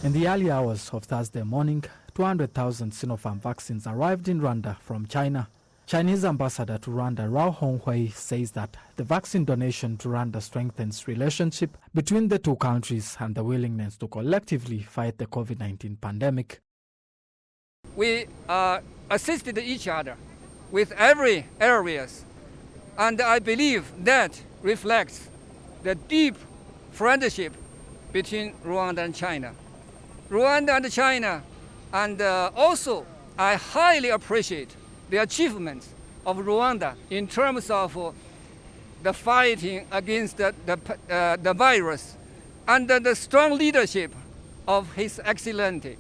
In the early hours of Thursday morning, 200,000 sinopharm vaccines arrived in Rwanda from China. Chinese ambassador to Rwanda, Rao Honghui, says that the vaccine donation to Rwanda strengthens relationship between the two countries and the willingness to collectively fight the COVID-19 pandemic. We assisted each other with every areas, and I believe that reflects the deep friendship between Rwanda and China. Rwanda and China, and also I highly appreciate the achievements of Rwanda in terms of the fighting against the virus under the strong leadership of His Excellency,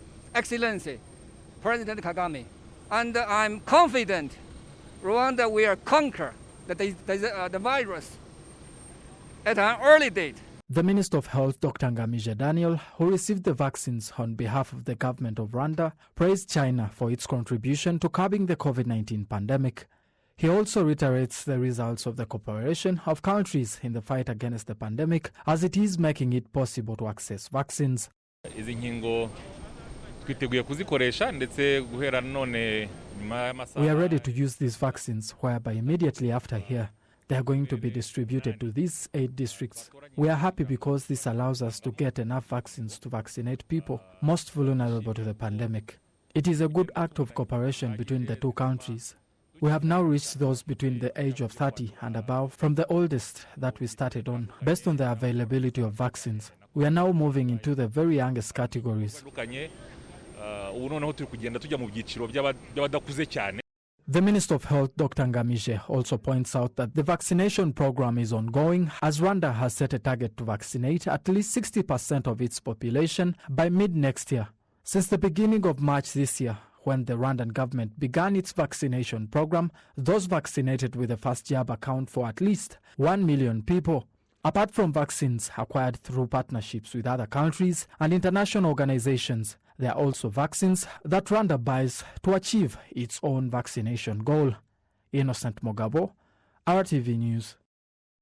President Kagame. And I'm confident Rwanda will conquer the virus at an early date. The Minister of Health, Dr. Ngamije Daniel, who received the vaccines on behalf of the government of Rwanda, praised China for its contribution to curbing the COVID-19 pandemic. He also reiterates the results of the cooperation of countries in the fight against the pandemic, as it is making it possible to access vaccines. We are ready to use these vaccines, whereby immediately after here, they are going to be distributed to these 8 districts. We are happy because this allows us to get enough vaccines to vaccinate people most vulnerable to the pandemic. It is a good act of cooperation between the two countries. We have now reached those between the age of 30 and above, from the oldest that we started on, based on the availability of vaccines. We are now moving into the very youngest categories. The Minister of Health, Dr. Ngamije, also points out that the vaccination program is ongoing, as Rwanda has set a target to vaccinate at least 60% of its population by mid-next year. Since the beginning of March this year, when the Rwandan government began its vaccination program, those vaccinated with the first jab account for at least 1 million people. Apart from vaccines acquired through partnerships with other countries and international organizations, there are also vaccines that Rwanda buys to achieve its own vaccination goal. Innocent Mogabo, RTV News.